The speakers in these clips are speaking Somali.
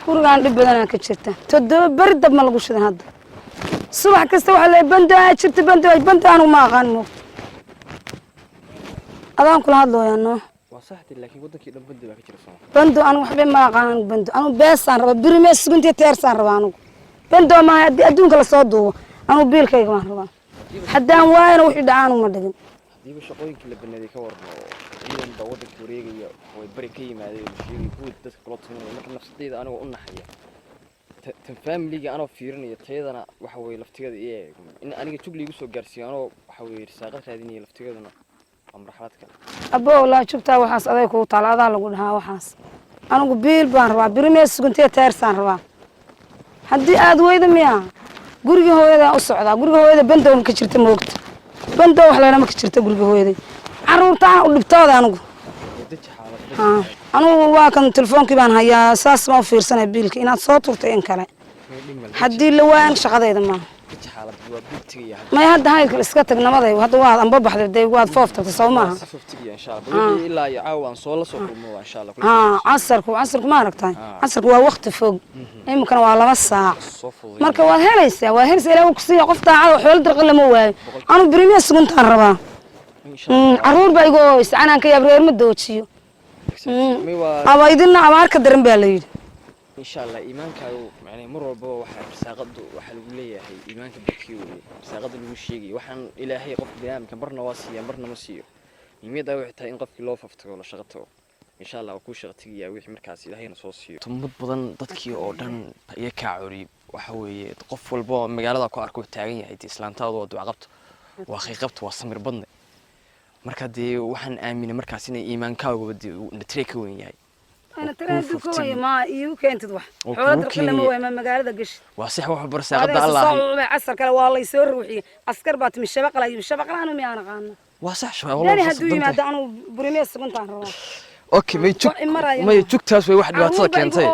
gurigaan dhib badanaa ka jirta toddoba beri dab ma lagu shidan hadda subax kasta waxaa leeyahay bando aa jirta bando anigu ma aqaan mo adaan kula hadlooyaa noo waa saxdi laakiin wadankii dhan bando baa ka jira soo bando anigu waxba ma aqaan anigu bando anigu beesaan raba birimees suguntii teersaan raba anigu bando ma adduunka la soo duubo anigu biilkayga waan rabaa haddaan waayana wixii dhacaa anigu ma dhigin diiba shaqooyinkii la baneeday ka warno ciidan baa wadanka wareegaya way bari ka yimaadeen sheegay guud dadka kala tumanaya marka nafsadeyda anigu u naxaya tan familiga anoo fiirinayo tayadana waxa weeye laftigada in aniga jug liigu soo gaarsiiyo anoo waxa weeye risaaqad raadinaya laftigadana waa marxalad kale abbo laa jugtaa waxaas aday kugu taala adaa lagu dhahaa waxaas anigu biil baan rabaa birimees suguntii teersaan rabaa haddii aad weyda miyaa guriga hooyada u socdaa guriga hooyada bando ma ka jirta moogta bando wax leena ma ka jirta guriga hooyada caruurtaan u dhibtooda anigu anigu waa kan telefoonkii baan hayaa saas ma u fiirsanay biilka inaad soo turtay in kale haddii la waayan shaqadayda maaha may hadda haylka iska tag namaday hadda waad anba baxday dee waad foof tagtay soo maaha casarku ma aragtahay casarku waa waqti fog iminkana waa 2 saac marka waad helaysaa ilaa ku siiya qof daacad xoolo dirqi lama waayo anu birimees suguntaan rabaa caruur baa igu ooysa anaan ka yaab reer ma doojiyo aba idina abaarka daran baa la yidhi insha Allah iimaankaagu macnaa mar walba waxa risaaqadu waxa lagu leeyahay iimaanka dadkii risaaqada lagu sheegay waxaan ilaahay qof bini'aadamka barna waa siiya barna ma siiyo nimeeda waxay tahay in qofkii loo faftago la shaqato insha Allah ku shaqatigiya wixii markaas ilaahayna soo siiyo tumad badan dadkii oo dhan ay ka curi waxa weeye qof walba magaalada ku arko taagan yahay islaantaadu oo duca qabto waa qiiqabto waa samir badne marka dee waxaan aaminay markaas inay iimaankaagu natreka weyn yahay أنا ترى دكتور ما يمكن تروح حوالي تقول ما هو مقالة قش وصح واحد برسا قد الله هذا عسكر كلا والله يسوي روحي عسكر بات من الشبق لا الشبق لا أنا ميانا قانا وصح شوي والله يعني هدوي ما دعنوا بريميس كنت عارفه أوكي ما يجوك تاسوي واحد باتك أنت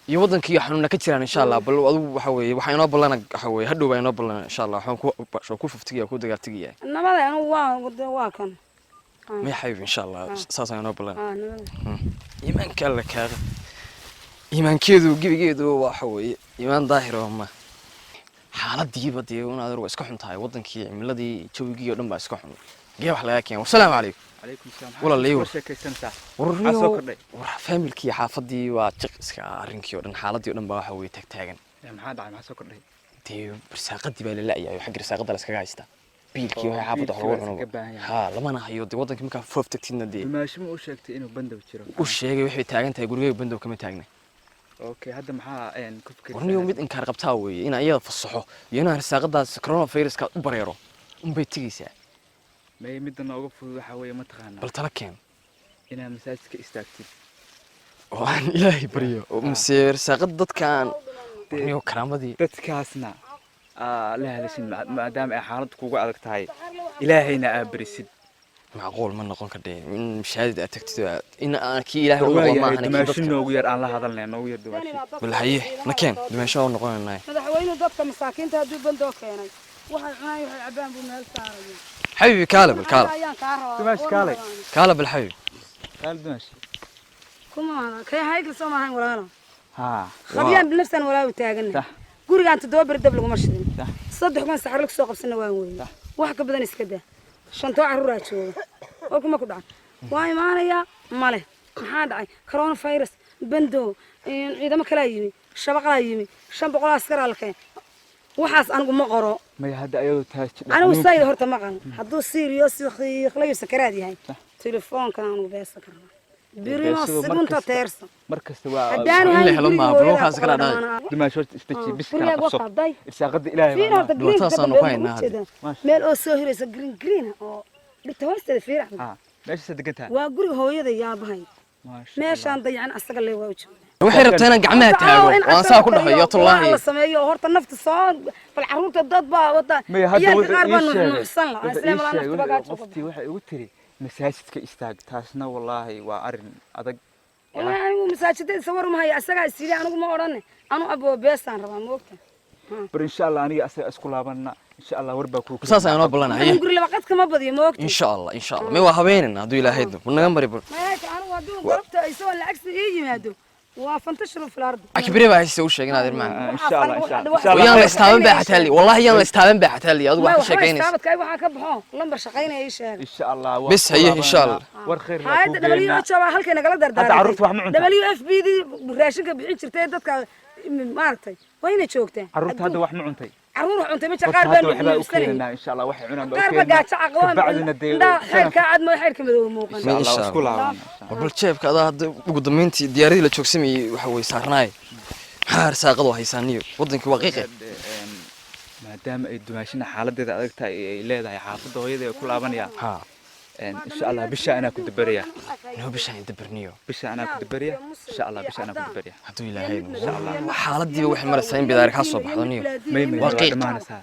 يوضن كي حنونا كتير إن شاء الله بل وحوي وحينا بلنا حوي هدو بينا بلنا إن شاء الله حنكو شو كوف فتجي أكو دقات تجي إنما ما أنا واكن ما يحبي إن شاء الله ساسا أنا بلنا إيمان كله كذا إيمان كذا وجيب وحوي إيمان ظاهر وما حالات دي بدي وأنا أدرو إسكحن تاي وضن كي ملذي شو يجي يوم بإسكحن جيب حلاك يعني والسلام عليكم عليكم السلام والله اللي هو ورني فاميل كي حافظي واتشق رنكي ورن حالات يوم بحوي تكتاجن محاد عم حسوق الرهي دي برساقتي بالله يا حق رساقتي لسه جايستا بيلكي وهي حافظ حروح ها لما أنا هيودي وضنك ممكن فوف تكتينا دي ماشي ما وشكتي إنه بندو بتشرب وش هيك وحي تاجن تاجر بندو كم تاجنا أوكي هذا محا يعني كيف ورني يوم بيت إنكار قبتاوي أنا أيضا في الصحة ينا رساقة كورونا فيروس كبريرو بيتيجي ساعة ما يمدنا أوقف حوي ما تخانق بل تركين إنها مساجك استاكتي وعن إلهي بريو ومسير رساقة كان ورني كرامة دي تتكاسنا لا لسن ما دام حالتك وقعدك تاي إلهينا أبرسد معقول ما نقول كده من مشاهد أتكتد إن أنا كي إلهي والله ما أنا كي دمشق نوير الله هذا اللي نوير دمشق بالحقيقة مكان دمشق ونقول إنه هذا حوينه ضبط مساكين تهدو بندوك يعني واحد عناي واحد عبان بمهل سارة حبيبي كالب الكالب دمشق كالب كالب الحبيب كالب دمشق كم كي هاي كل سوما هاي ولا ها خبيان بنفسنا ولا وتاجنا guriga aan toddoba bir dab lagu marshadin saddex kun saxar lagu soo qabsana waan weeyay wax ka badan iska daa shanto caruur aa jooga oo kuma ku dhacan waa imaanaya male maxaa dhacay corona virus bando ciidamo kala yimi shabaqla yimi 500 askar alkeen waxaas anigu ma qoro ma hadda ayadu taas anigu sayid horta ma qan hadduu serious khiiqlayo sakaraad yahay telefoonka anigu beesa karnaa بريمو سكونتا تيرسا مركز توا اللي هلو ما بروحا سكرا داي دما شورت استجي بس كان قصو ارساقد الهي دوتاس انو كاينا ميل او سو هيريس جرين او بتواسد فيرح ماشي صدقتها waa guriga hooyada yaabahay meeshaan dayacan asaga leey waa u joogaa waxay rabtaan gacmaha taago waan saa ku dhaxayo tallaahi la sameeyo horta nafta soo fal caruurta dad baa wada iyo qaar baa nuuxsan la islaam la nafta bagaa qofti waxay ugu tiri masaajidka istaag taasna wallahi waa arin adag anigu masaajidada sawir ma haya asaga isiri anigu ma oran anu abo beesaan rabaa moogta bar insha Allah aniga asaga isku laabana insha Allah warba ku saas ayaan oo balanahay guri laba qad kama badiyo moogta insha Allah ma waa habeenina haduu ilaahay dib naga mari bar ma anigu haduu galabta ay soo lacag ii yimaado وفانتشروا في الارض akibire baa haysta u sheegin adeer macaan ان شاء الله ان شاء الله ان شاء الله ويان لا استaaban baa xataa li wallahi yaan la istaaban baa xataa li adigu wax ka sheegaynaysa استابدكاي waxaa ka baxo lambar shaqaynaya ii sheeg ان شاء الله بس هي ان شاء الله war khair la hay'adda WHO baa halkay nagala hadda carruurta wax ma cuntaa WFP raashinka bixin jirtay dadka maartay wayna joogtaa carruurta hadda wax ma cuntay carruur wax cuntay ma qaar baan waxba u keenana in sha Allah wax cunaan qaar ba gaajo aqoon xeerka cad ma xeerka madow muuqan in sha Allah isku laaban bal jeebka adaa hadda ugu dambeyntii diyaaradii la joogsamayay waxa way saarnaay maxaa arsaaqadu haysaaniyo wadankii waqiiqe maadaama ay dumaashina xaaladeeda adag tahay ay leedahay xaafadda hooyadeeda ku laabanaya ha in sha Allah bisha ana ku dabaraya noo bishaan dabarniyo bisha ana ku dabaraya in sha Allah bisha ana ku dabaraya haduu ilaahay insha Allah xaaladiiba wax maraysaa in bidaar ka soo baxdo niyo may waqiiq dhamaanaysaa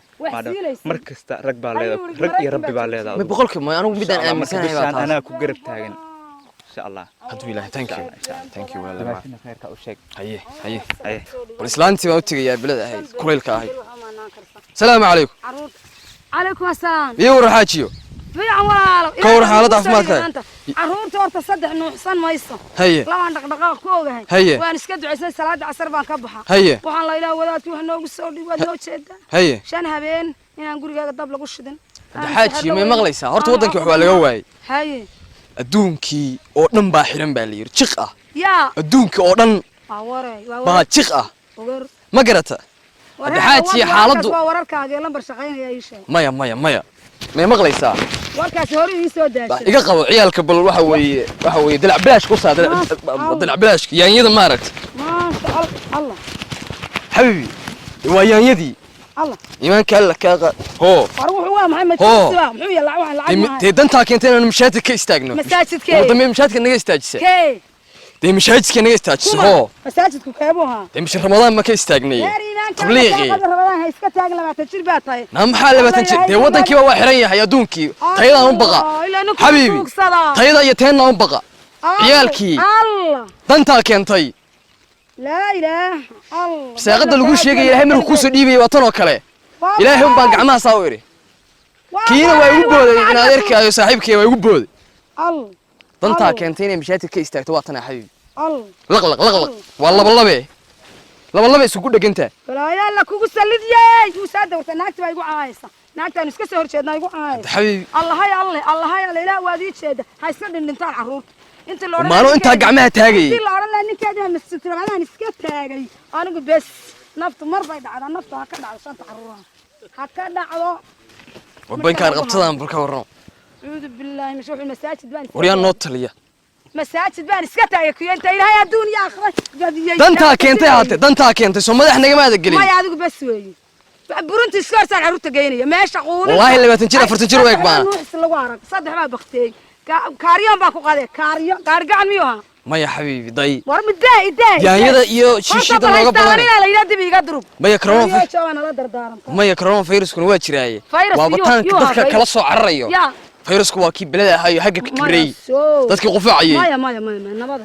mar kasta rag baa leedahay rag iyo rabbi baa leedahay ma boqolkiiba ma anigu midaan aaminsanahay baa taas ana ku garab taagan insha Allah haduu ilaahay thank you walaal dumaashina khayrka u sheeg haye bal islaantii baa u tagayaa bilad ahayd kuleylka ahayd salaamu calaykum عليكم السلام iyo warxaajiyo fiican walaalo ka war xaalada caafimaadka carruurta horta saddex nuuxsan mayso haye labaan dhaqdhaqaaq ku ogahay haye waan iska ducaysay salaada casar baan ka baxa haye waxaan la ilaahay wadaadkii wax noogu soo dhiwaad noo jeedaa haye shan habeen inaan gurigaaga dab lagu shidin xaajiyo may maqlaysaa horta wadankii wax waa laga waayay haye adduunkii oo dhan baa xiran baa la yiri jiq ah yaa adduunka oo dhan baa jiq ah ma garata xaajiyo xaaladdu waa wararkaaga lambar shaqaynaya ii sheeg maya may maqlaysaa warkaas hore ii soo daashay iga qabo ciyaalka bal waxa weeye dalac bilaash ku saa dalac bilaash yaanyada ma aragta ما شاء الله حبيبي waa yaanyadii الله iimaanka alla kaaqa hoo waruux waa maxamed siba muxuu yala waxaan lacag ma te dantaa keentay inaan mashaadka ka istaagno masaajidkee wadamee mashaadka naga istaajisa kee de mashaadka naga istaajisa hoo masaajidku keebuha de mish ramadaan ma ka istaagnay tabliiqi ramadaan hay iska taag 20 jir baa tahay na maxaa 20 jir de wadankii waa xiran yahay adduunkii tayada u baqa habiibi tayada iyo teena u baqa ciyaalkii الله dantaa keentay لا إله الله saaqada lagu sheegay ilaahay markuu ku soo dhiibay waa tan oo kale ilaahay baan gacmaha saa u iri kiina waa igu booday in adeerkaayo saaxiibkay waa igu booday الله dantaa keentay inay mashaadka ka istaagto waa tan xabiib الله laqlaq waa laba isugu dhaganta لا يلا كوكو سلديay uu saa dawrta naagta baa igu caayaysa naagtaan iska soo horjeednaa igu caayaysa xabiib الله يا الله ilaa waad ii jeeda ha iska dhintaan carruurta inta loo maano inta gacmaha taagay inta loo oran ninkeeda masjidka iska taagay anigu bes naftu mar bay dhacdaa naftu ha ka dhacdo shanta carruuraha ha ka dhacdo wabankaan qabtadan bulka warno أعوذ بالله من شر المساجد بان wariyaan noo taliya مساجد بان iska taagay ku inta ilaahay adduun ya akhray gadiyay dantaa keentay soo madax nagamaada gelin ma adigu bas weey burunti iska soo carruurta geynaya meesha quulin wallahi 20 jir 40 jir way baan lagu arag saddex baa baqtay kaariyan baa ku qaday kaariyo gacan miyo ha maya xabiibi day war miday yaanyada iyo shiishada looga badan la yiraahdo dib iga durub maya corona viruskuna waa jiraaye waa bataanka dadka kala soo cararayo virusku waa kii bilada ahayo haga kibrey dadkii qufaacayay maya nabada